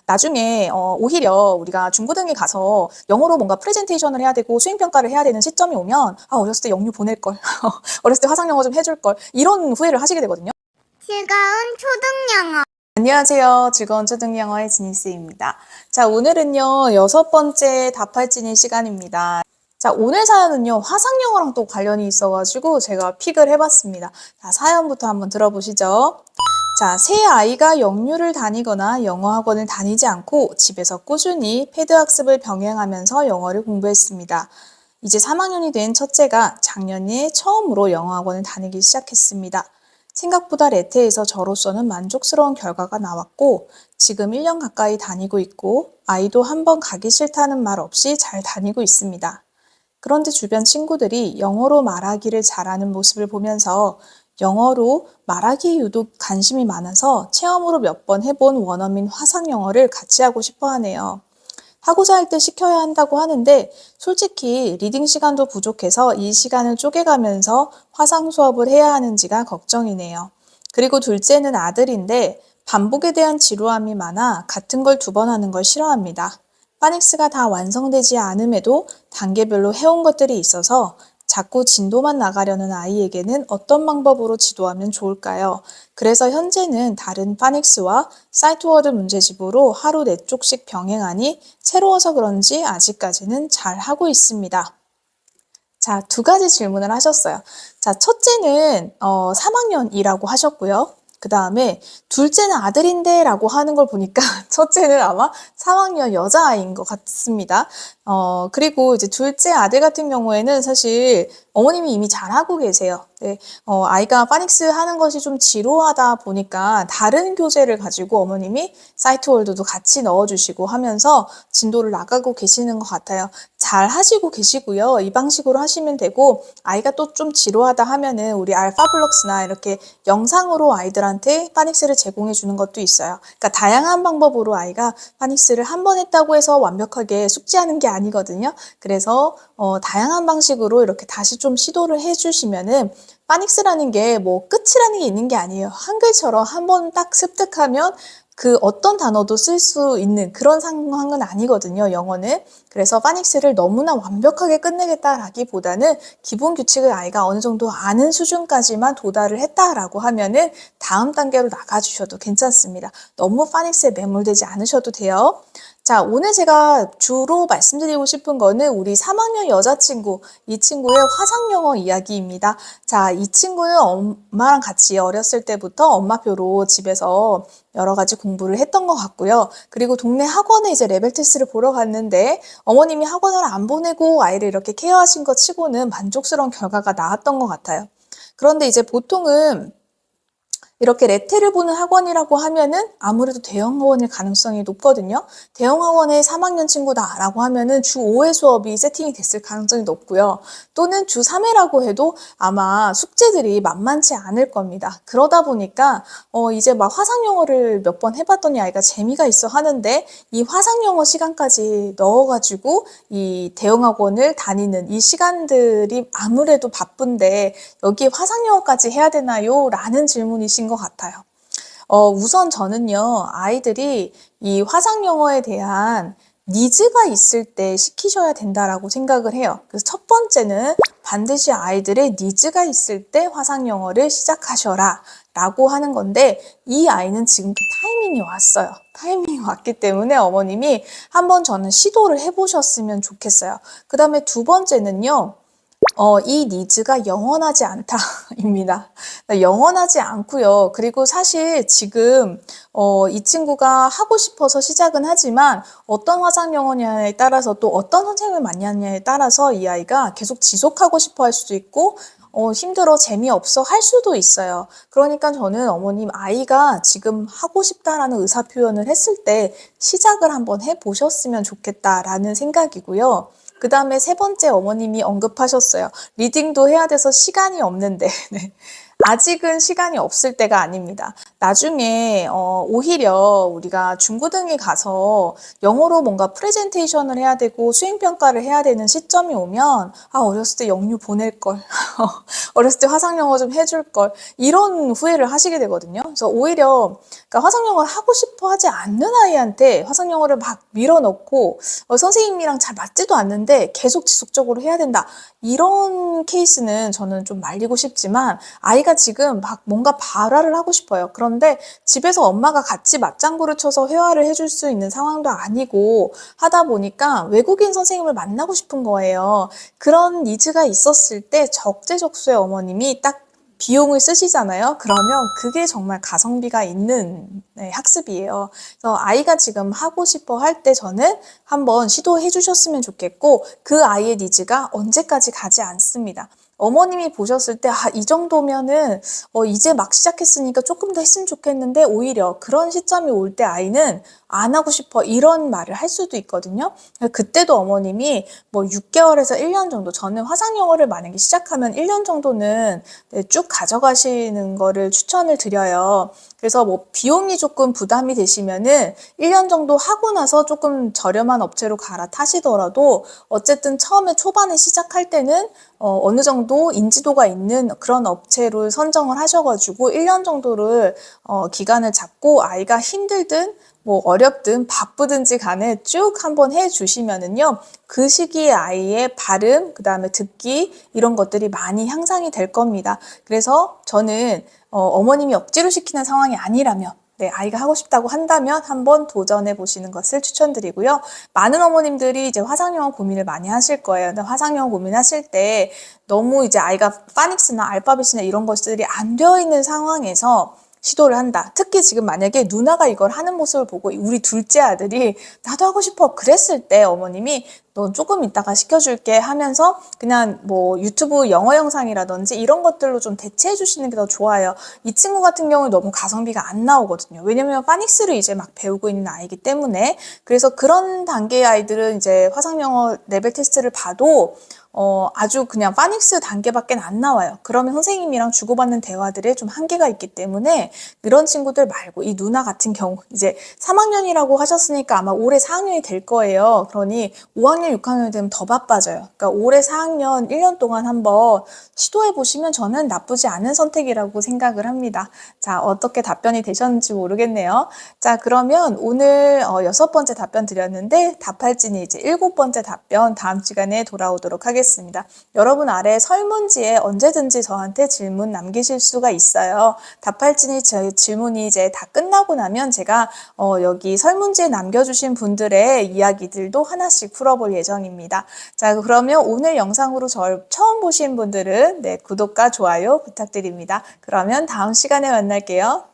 나중에 오히려 우리가 중고등에 가서 영어로 뭔가 프레젠테이션을 해야 되고 수행평가를 해야 되는 시점이 오면 어렸을 때 영유 보낼 걸 어렸을 때 화상영어 좀 해줄 걸 이런 후회를 하시게 되거든요. 즐거운 초등영어. 안녕하세요. 즐거운 초등영어의 지니스입니다. 자, 오늘은요 6번째 답할지니 시간입니다. 자, 오늘 사연은요 화상영어랑 또 관련이 있어가지고 제가 픽을 해봤습니다. 자, 사연부터 한번 들어보시죠. 자, 새 아이가 영유를 다니거나 영어 학원을 다니지 않고 집에서 꾸준히 패드 학습을 병행하면서 영어를 공부했습니다. 이제 3학년이 된 첫째가 작년에 처음으로 영어 학원을 다니기 시작했습니다. 생각보다 레테에서 저로서는 만족스러운 결과가 나왔고 지금 1년 가까이 다니고 있고 아이도 한번 가기 싫다는 말 없이 잘 다니고 있습니다. 그런데 주변 친구들이 영어로 말하기를 잘하는 모습을 보면서 영어로 말하기에 유독 관심이 많아서 체험으로 몇 번 해본 원어민 화상영어를 같이 하고 싶어 하네요. 하고자 할 때 시켜야 한다고 하는데 솔직히 리딩 시간도 부족해서 이 시간을 쪼개가면서 화상 수업을 해야 하는지가 걱정이네요. 그리고 둘째는 아들인데 반복에 대한 지루함이 많아 같은 걸 2번 하는 걸 싫어합니다. 파닉스가 다 완성되지 않음에도 단계별로 해온 것들이 있어서 자꾸 진도만 나가려는 아이에게는 어떤 방법으로 지도하면 좋을까요? 그래서 현재는 다른 파닉스와 사이트워드 문제집으로 하루 4쪽씩 병행하니 새로워서 그런지 아직까지는 잘 하고 있습니다. 자, 2가지 질문을 하셨어요. 자, 첫째는 3학년이라고 하셨고요. 그 다음에 둘째는 아들인데 라고 하는 걸 보니까 첫째는 아마 3학년 여자아이인 것 같습니다. 그리고 이제 둘째 아들 같은 경우에는 사실 어머님이 이미 잘하고 계세요. 네, 아이가 파닉스 하는 것이 좀 지루하다 보니까 다른 교재를 가지고 어머님이 사이트월드도 같이 넣어주시고 하면서 진도를 나가고 계시는 것 같아요. 잘 하시고 계시고요. 이 방식으로 하시면 되고 아이가 또 좀 지루하다 하면은 우리 알파블록스나 이렇게 영상으로 아이들한테 파닉스를 제공해 주는 것도 있어요. 그러니까 다양한 방법으로 아이가 파닉스를 한 번 했다고 해서 완벽하게 숙지하는 게 아니거든요. 그래서 다양한 방식으로 이렇게 다시 좀 시도를 해주시면은 파닉스라는 게 뭐 끝이라는 게 있는 게 아니에요. 한글처럼 한 번 딱 습득하면 그 어떤 단어도 쓸 수 있는 그런 상황은 아니거든요, 영어는. 그래서 파닉스를 너무나 완벽하게 끝내겠다라기보다는 기본 규칙을 아이가 어느 정도 아는 수준까지만 도달을 했다라고 하면은 다음 단계로 나가주셔도 괜찮습니다. 너무 파닉스에 매몰되지 않으셔도 돼요. 자, 오늘 제가 주로 말씀드리고 싶은 거는 우리 3학년 여자친구, 이 친구의 화상영어 이야기입니다. 자, 이 친구는 엄마랑 같이 어렸을 때부터 엄마표로 집에서 여러 가지 공부를 했던 것 같고요. 그리고 동네 학원에 이제 레벨 테스트를 보러 갔는데 어머님이 학원을 안 보내고 아이를 이렇게 케어하신 것 치고는 만족스러운 결과가 나왔던 것 같아요. 그런데 이제 보통은 이렇게 레테를 보는 학원이라고 하면은 아무래도 대형 학원일 가능성이 높거든요. 대형 학원의 3학년 친구다라고 하면은 주 5회 수업이 세팅이 됐을 가능성이 높고요. 또는 주 3회라고 해도 아마 숙제들이 만만치 않을 겁니다. 그러다 보니까 이제 막 화상영어를 몇 번 해봤더니 아이가 재미가 있어 하는데 이 화상영어 시간까지 넣어가지고 이 대형 학원을 다니는 이 시간들이 아무래도 바쁜데 여기에 화상영어까지 해야 되나요? 라는 질문이신 것 같아요. 우선 저는요, 아이들이 이 화상영어에 대한 니즈가 있을 때 시키셔야 된다라고 생각을 해요. 그래서 첫 번째는 반드시 아이들의 니즈가 있을 때 화상영어를 시작하셔라 라고 하는 건데 이 아이는 지금 타이밍이 왔어요. 타이밍이 왔기 때문에 어머님이 한번 저는 시도를 해보셨으면 좋겠어요. 그 다음에 2번째는요. 이 니즈가 영원하지 않다입니다. 영원하지 않고요. 그리고 사실 지금 이 친구가 하고 싶어서 시작은 하지만 어떤 화상영어냐에 따라서 또 어떤 선생님을 만나냐에 따라서 이 아이가 계속 지속하고 싶어 할 수도 있고 힘들어 재미없어 할 수도 있어요. 그러니까 저는 어머님 아이가 지금 하고 싶다라는 의사표현을 했을 때 시작을 한번 해보셨으면 좋겠다라는 생각이고요. 그 다음에 3번째 어머님이 언급하셨어요. 리딩도 해야 돼서 시간이 없는데 네. 아직은 시간이 없을 때가 아닙니다. 나중에 오히려 우리가 중고등에 가서 영어로 뭔가 프레젠테이션을 해야 되고 수행평가를 해야 되는 시점이 오면 어렸을 때 영유 보낼 걸. 어렸을 때 화상영어 좀 해줄 걸. 이런 후회를 하시게 되거든요. 그래서 오히려 그러니까 화상영어를 하고 싶어 하지 않는 아이한테 화상영어를 막 밀어넣고 선생님이랑 잘 맞지도 않는데 계속 지속적으로 해야 된다. 이런 케이스는 저는 좀 말리고 싶지만 아이가 지금 막 뭔가 발화를 하고 싶어요. 그런데 집에서 엄마가 같이 맞장구를 쳐서 회화를 해줄 수 있는 상황도 아니고 하다 보니까 외국인 선생님을 만나고 싶은 거예요. 그런 니즈가 있었을 때 적재적소의 어머님이 딱 비용을 쓰시잖아요. 그러면 그게 정말 가성비가 있는 학습이에요. 그래서 아이가 지금 하고 싶어 할 때 저는 한번 시도해 주셨으면 좋겠고 그 아이의 니즈가 언제까지 가지 않습니다. 어머님이 보셨을 때 이 정도면은 이제 막 시작했으니까 조금 더 했으면 좋겠는데 오히려 그런 시점이 올 때 아이는 안 하고 싶어 이런 말을 할 수도 있거든요. 그때도 어머님이 뭐 6개월에서 1년 정도 저는 화상영어를 만약에 시작하면 1년 정도는 쭉 가져가시는 거를 추천을 드려요. 그래서 뭐 비용이 조금 부담이 되시면은 1년 정도 하고 나서 조금 저렴한 업체로 갈아타시더라도 어쨌든 처음에 초반에 시작할 때는 어느 정도 인지도가 있는 그런 업체로 선정을 하셔가지고 1년 정도를 기간을 잡고 아이가 힘들든 뭐 어렵든 바쁘든지 간에 쭉 한번 해주시면은요 그 시기에 아이의 발음 그다음에 듣기 이런 것들이 많이 향상이 될 겁니다. 그래서 저는 어머님이 억지로 시키는 상황이 아니라면 아이가 하고 싶다고 한다면 한번 도전해 보시는 것을 추천드리고요. 많은 어머님들이 이제 화상영어 고민을 많이 하실 거예요. 근데 화상영어 고민하실 때 너무 이제 아이가 파닉스나 알파벳이나 이런 것들이 안 되어 있는 상황에서 시도를 한다. 특히 지금 만약에 누나가 이걸 하는 모습을 보고 우리 둘째 아들이 나도 하고 싶어 그랬을 때 어머님이 넌 조금 이따가 시켜줄게 하면서 그냥 뭐 유튜브 영어 영상이라든지 이런 것들로 좀 대체해 주시는 게 더 좋아요. 이 친구 같은 경우는 너무 가성비가 안 나오거든요. 왜냐면 파닉스를 이제 막 배우고 있는 아이기 때문에. 그래서 그런 단계의 아이들은 이제 화상영어 레벨 테스트를 봐도 아주 그냥 파닉스 단계밖에 안 나와요. 그러면 선생님이랑 주고받는 대화들에 좀 한계가 있기 때문에 이런 친구들 말고 이 누나 같은 경우 이제 3학년이라고 하셨으니까 아마 올해 4학년이 될 거예요. 그러니 5학년, 6학년이 되면 더 바빠져요. 그러니까 올해 4학년 1년 동안 한번 시도해 보시면 저는 나쁘지 않은 선택이라고 생각을 합니다. 자, 어떻게 답변이 되셨는지 모르겠네요. 자, 그러면 오늘 6번째 답변 드렸는데 답할지니 이제 7번째 답변 다음 시간에 돌아오도록 하겠습니다. 여러분 아래 설문지에 언제든지 저한테 질문 남기실 수가 있어요. 답할지니 제 질문이 이제 다 끝나고 나면 제가 여기 설문지에 남겨주신 분들의 이야기들도 하나씩 풀어볼 예정입니다. 자, 그러면 오늘 영상으로 저를 처음 보신 분들은 구독과 좋아요 부탁드립니다. 그러면 다음 시간에 만날게요.